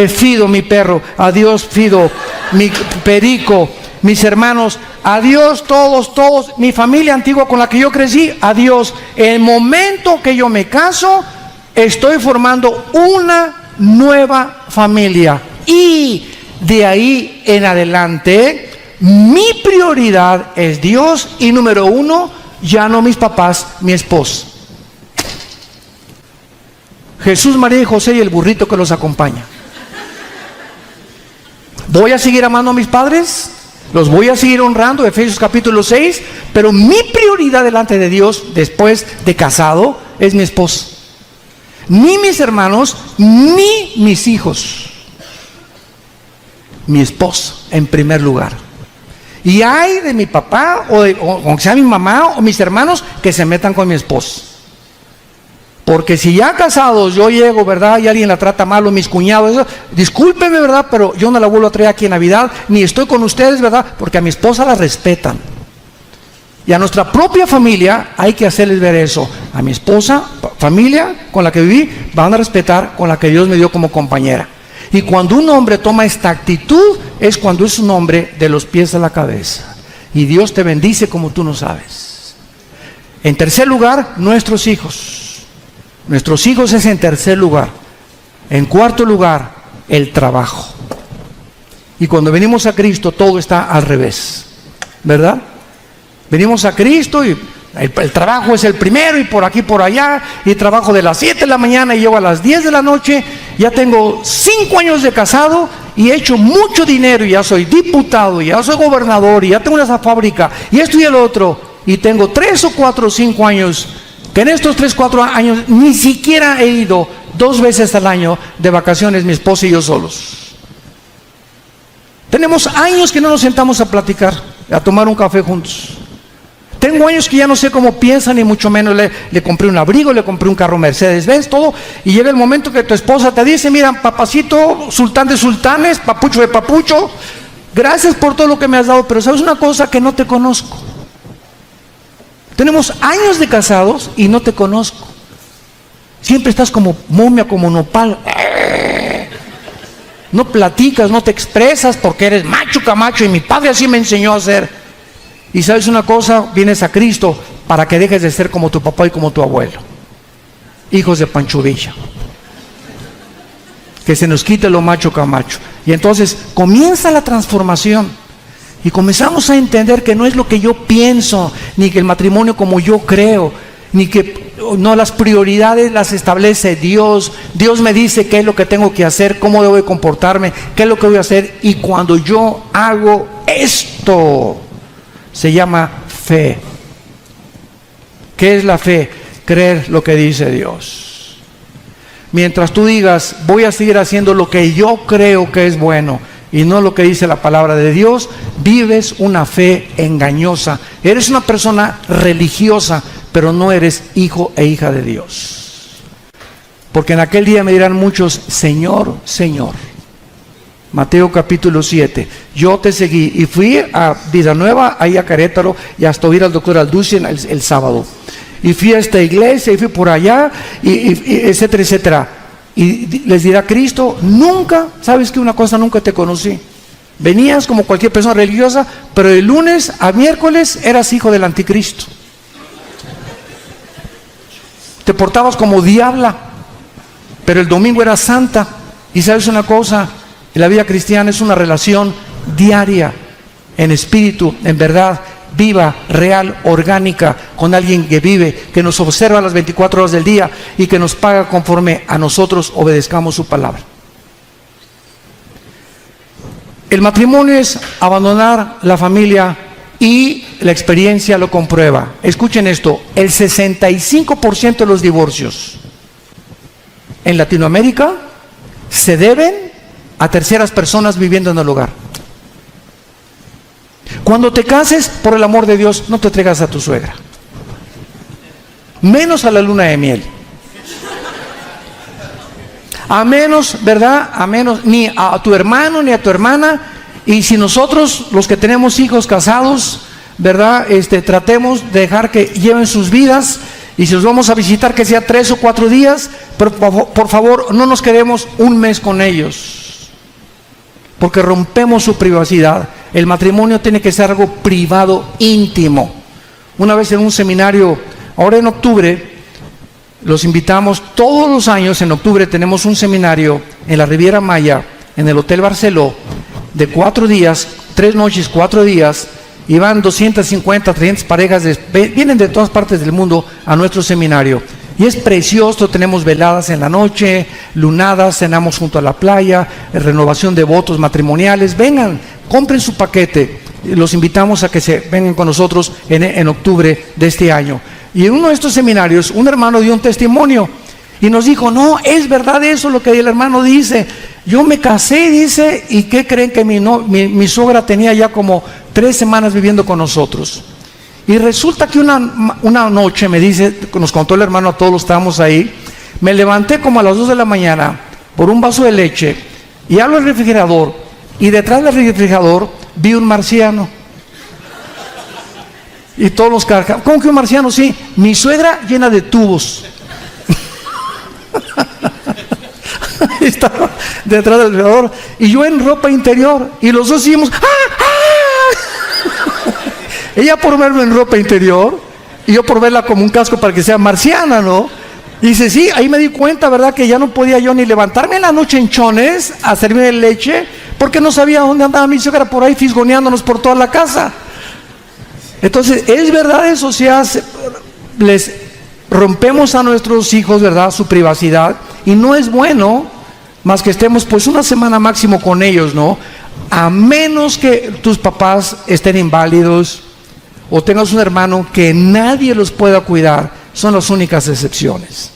Fido mi perro, adiós Fido, mi perico. mis hermanos, adiós todos, mi familia antigua con la que yo crecí, adiós. El momento que yo me caso, estoy formando una nueva familia. Y de ahí en adelante, mi prioridad es Dios y número uno, ya no mis papás, mi esposa. Jesús, María y José y el burrito que los acompaña. ¿Voy a seguir amando a mis padres? Los voy a seguir honrando, Efesios capítulo 6, pero mi prioridad delante de Dios, después de casado, es mi esposa. Ni mis hermanos, ni mis hijos. Mi esposa, en primer lugar. Y hay de mi papá, o sea mi mamá, o mis hermanos, que se metan con mi esposa. Porque si ya casados yo llego, ¿verdad? Y alguien la trata mal, o mis cuñados, eso, discúlpeme, ¿verdad? Pero yo no la vuelvo a traer aquí en Navidad, ni estoy con ustedes, ¿verdad? Porque a mi esposa la respetan. Y a nuestra propia familia hay que hacerles ver eso. A mi esposa, familia con la que viví, van a respetar con la que Dios me dio como compañera. Y cuando un hombre toma esta actitud, es cuando es un hombre de los pies a la cabeza. Y Dios te bendice como tú no sabes. En tercer lugar, nuestros hijos. Nuestros hijos es en tercer lugar. En cuarto lugar, el trabajo. Y cuando venimos a Cristo, todo está al revés, ¿verdad? Venimos a Cristo y el trabajo es el primero, y por aquí, por allá, y trabajo de las 7 de la mañana y llego a las 10 de la noche. Ya tengo 5 años de casado y he hecho mucho dinero, y ya soy diputado, y ya soy gobernador, y ya tengo una fábrica, y esto y el otro, y tengo 3 o 4 o 5 años que en estos 3 o 4 años ni siquiera he ido 2 veces al año de vacaciones, mi esposa y yo solos. Tenemos años que no nos sentamos a platicar, a tomar un café juntos. Tengo años que ya no sé cómo piensan, ni mucho menos le compré un abrigo, le compré un carro Mercedes-Benz, todo, y llega el momento que tu esposa te dice: mira, papacito, sultán de sultanes, papucho de papucho, gracias por todo lo que me has dado, pero ¿sabes una cosa? Que no te conozco. Tenemos años de casados y no te conozco. Siempre estás como momia, como nopal. No platicas, no te expresas porque eres macho camacho, y mi padre así me enseñó a hacer. Y sabes una cosa, vienes a Cristo para que dejes de ser como tu papá y como tu abuelo, hijos de Pancho Villa. Que se nos quite lo macho camacho. Y entonces comienza la transformación. Y comenzamos a entender que no es lo que yo pienso, ni que el matrimonio como yo creo, ni que no, las prioridades las establece Dios. Dios me dice qué es lo que tengo que hacer, cómo debo de comportarme, qué es lo que voy a hacer. Y cuando yo hago esto, se llama fe. ¿Qué es la fe? Creer lo que dice Dios. Mientras tú digas: voy a seguir haciendo lo que yo creo que es bueno y no lo que dice la palabra de Dios, vives una fe engañosa. Eres una persona religiosa, pero no eres hijo e hija de Dios. Porque en aquel día me dirán muchos: Señor, Señor. Mateo capítulo 7. Yo te seguí y fui a Villanueva, ahí a Querétaro, y hasta oír al doctor Alducin el sábado. Y fui a esta iglesia, y fui por allá, y etcétera, etcétera. Y les dirá Cristo: nunca, ¿sabes qué? Una cosa, nunca te conocí. Venías como cualquier persona religiosa, pero de lunes a miércoles eras hijo del anticristo. Te portabas como diabla, pero el domingo eras santa. Y sabes una cosa, la vida cristiana es una relación diaria, en espíritu, en verdad, viva, real, orgánica, con alguien que vive, que nos observa las 24 horas del día y que nos paga conforme a nosotros obedezcamos su palabra. El matrimonio es abandonar la familia, y la experiencia lo comprueba. Escuchen esto: el 65% de los divorcios en Latinoamérica se deben a terceras personas viviendo en el hogar. Cuando te cases, por el amor de Dios, no te entregas a tu suegra, menos a la luna de miel, a menos, ¿verdad? A menos, ni a tu hermano ni a tu hermana. Y si nosotros, los que tenemos hijos casados, ¿verdad? Tratemos de dejar que lleven sus vidas, y si los vamos a visitar, que sea 3 o 4 días, pero por favor no nos quedemos un mes con ellos, porque rompemos su privacidad. El matrimonio tiene que ser algo privado, íntimo. Una vez en un seminario, ahora en octubre, los invitamos todos los años. En octubre tenemos un seminario en la Riviera Maya, en el Hotel Barceló, de 4 días, 3 noches, 4 días, y van 250, 300 parejas, vienen de todas partes del mundo a nuestro seminario. Y es precioso, tenemos veladas en la noche, lunadas, cenamos junto a la playa, renovación de votos matrimoniales. Vengan, compren su paquete. Los invitamos a que se vengan con nosotros en octubre de este año. Y en uno de estos seminarios, un hermano dio un testimonio y nos dijo, no, es verdad eso lo que el hermano dice. Yo me casé, dice, y ¿qué creen? Que mi suegra tenía ya como 3 semanas viviendo con nosotros. Y resulta que una noche, me dice, nos contó el hermano, a todos los estábamos ahí, me levanté como a las 2 de la mañana por un vaso de leche y abro el refrigerador, y detrás del refrigerador vi un marciano. Y todos los cargaban. ¿Cómo que un marciano? Sí, mi suegra llena de tubos. Estaba detrás del refrigerador y yo en ropa interior, y los dos seguimos. Ella por verme en ropa interior y yo por verla como un casco para que sea marciana, ¿no? Y dice, sí, ahí me di cuenta, ¿verdad? Que ya no podía yo ni levantarme en la noche en chones a servirme leche, porque no sabía dónde andaba mi suegra, por ahí fisgoneándonos por toda la casa. Entonces, es verdad eso, les rompemos a nuestros hijos, ¿verdad?, su privacidad, y no es bueno más que estemos pues una semana máximo con ellos, ¿no? A menos que tus papás estén inválidos o tengas un hermano que nadie los pueda cuidar, son las únicas excepciones.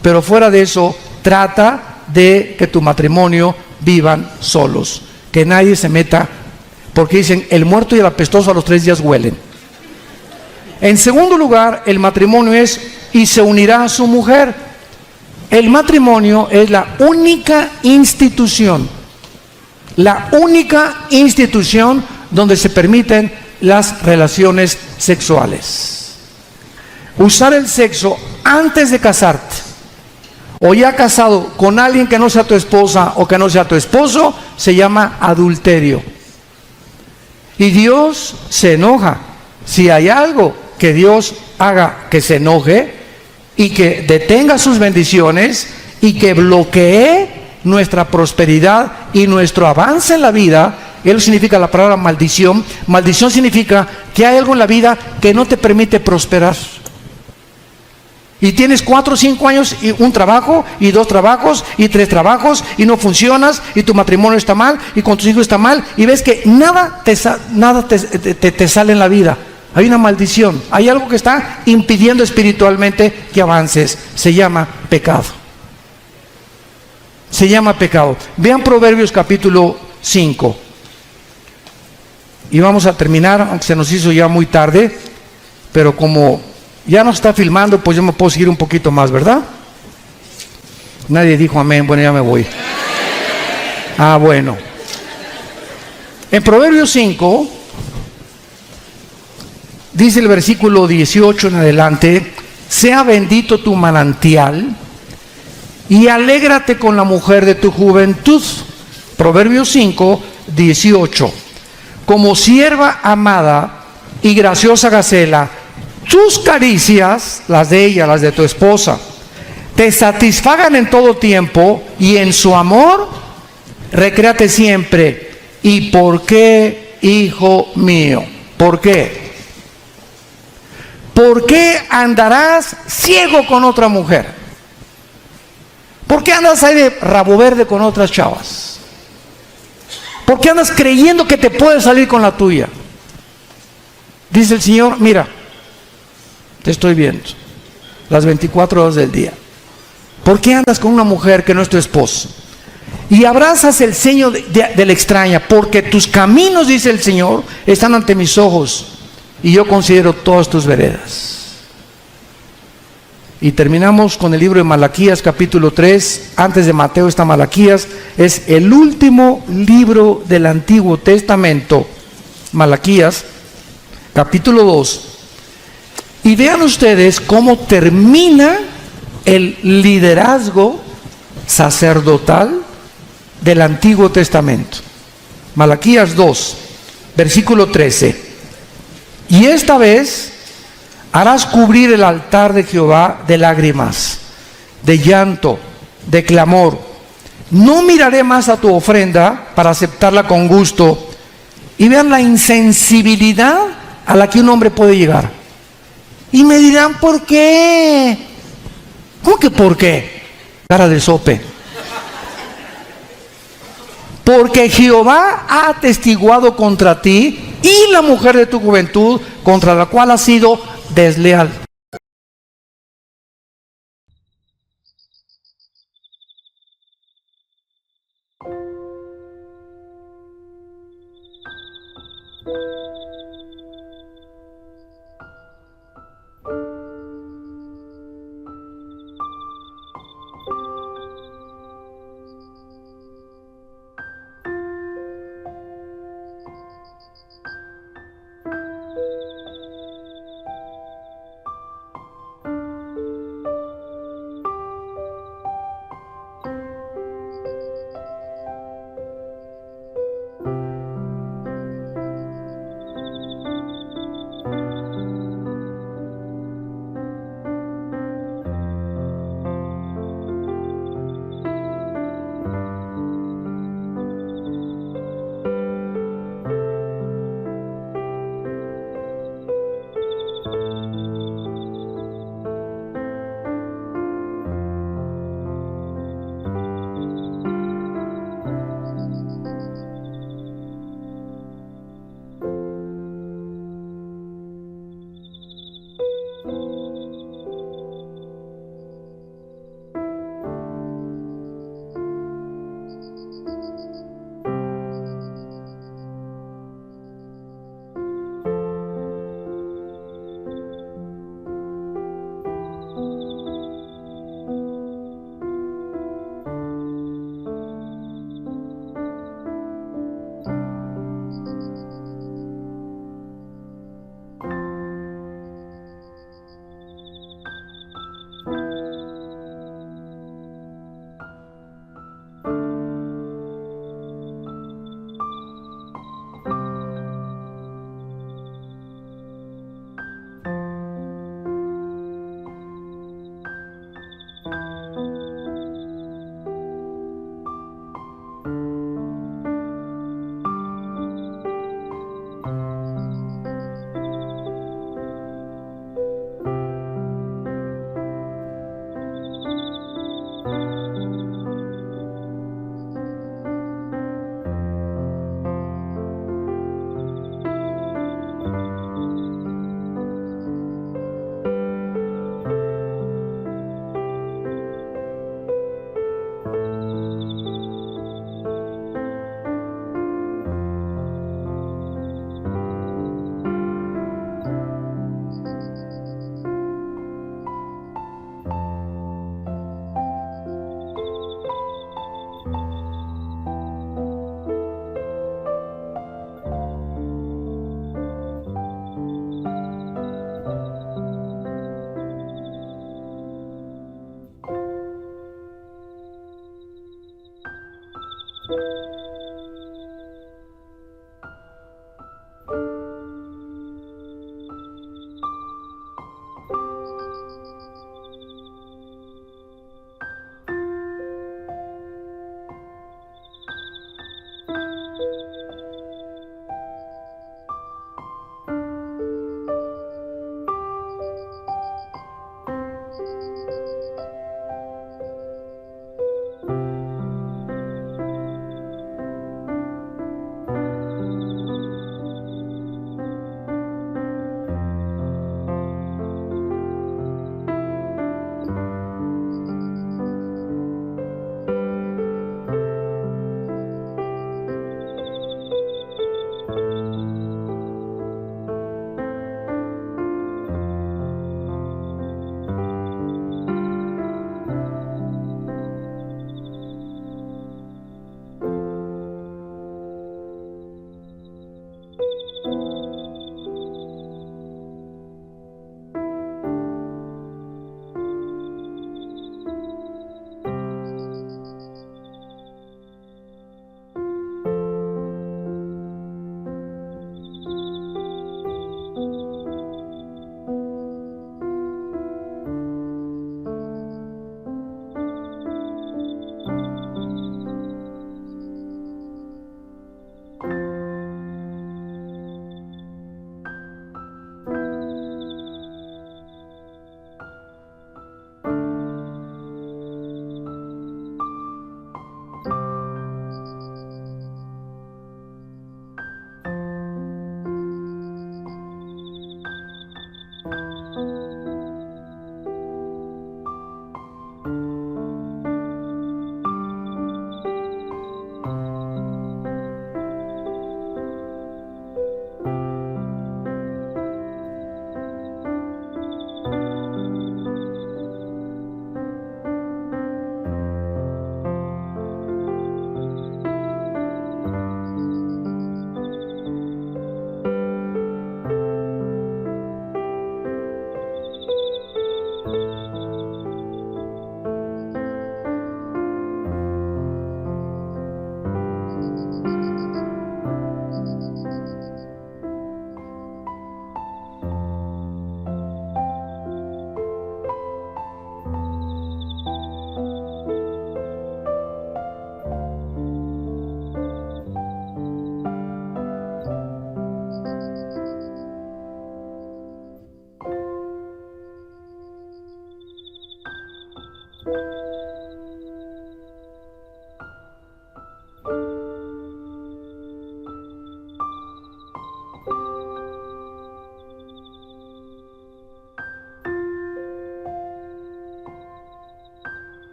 Pero fuera de eso, trata de que tu matrimonio vivan solos, que nadie se meta, porque dicen, el muerto y el apestoso a los 3 días huelen. En segundo lugar, el matrimonio es, y se unirá a su mujer. El matrimonio es la única institución donde se permiten las relaciones sexuales. Usar el sexo antes de casarte, o ya casado con alguien que no sea tu esposa o que no sea tu esposo, se llama adulterio. Y Dios se enoja. Si hay algo que Dios haga que se enoje y que detenga sus bendiciones y que bloquee nuestra prosperidad y nuestro avance en la vida, eso significa la palabra maldición. Maldición significa que hay algo en la vida que no te permite prosperar. Y tienes 4 o 5 años y un trabajo, y 2 trabajos, y 3 trabajos, y no funcionas, y tu matrimonio está mal, y con tus hijos está mal, y ves que nada te sale en la vida. Hay una maldición, hay algo que está impidiendo espiritualmente que avances. Se llama pecado. Se llama pecado. Vean Proverbios capítulo 5. Y vamos a terminar, aunque se nos hizo ya muy tarde, pero como ya nos está filmando, pues yo me puedo seguir un poquito más, ¿verdad? Nadie dijo amén. Bueno, ya me voy. Bueno. En Proverbios 5, dice el versículo 18 en adelante, sea bendito tu manantial y alégrate con la mujer de tu juventud. Proverbios 5, 18. Como sierva amada y graciosa gacela, tus caricias, las de ella, las de tu esposa, te satisfagan en todo tiempo, y en su amor recréate siempre. ¿Y por qué, hijo mío? ¿Por qué? ¿Por qué andarás ciego con otra mujer? ¿Por qué andas ahí de rabo verde con otras chavas? ¿Por qué andas creyendo que te puedes salir con la tuya? Dice el Señor, mira, te estoy viendo las 24 horas del día. ¿Por qué andas con una mujer que no es tu esposo? Y abrazas el ceño de la extraña, porque tus caminos, dice el Señor, están ante mis ojos, y yo considero todas tus veredas. Y terminamos con el libro de Malaquías capítulo 3. Antes de Mateo está Malaquías. Es el último libro del Antiguo Testamento. Malaquías capítulo 2. Y vean ustedes cómo termina el liderazgo sacerdotal del Antiguo Testamento. Malaquías 2. Versículo 13. Y esta vez harás cubrir el altar de Jehová de lágrimas, de llanto, de clamor. No miraré más a tu ofrenda para aceptarla con gusto. Y vean la insensibilidad a la que un hombre puede llegar. Y me dirán, ¿por qué? ¿Cómo que por qué? Cara de sope. Porque Jehová ha atestiguado contra ti y la mujer de tu juventud, contra la cual has sido desleal.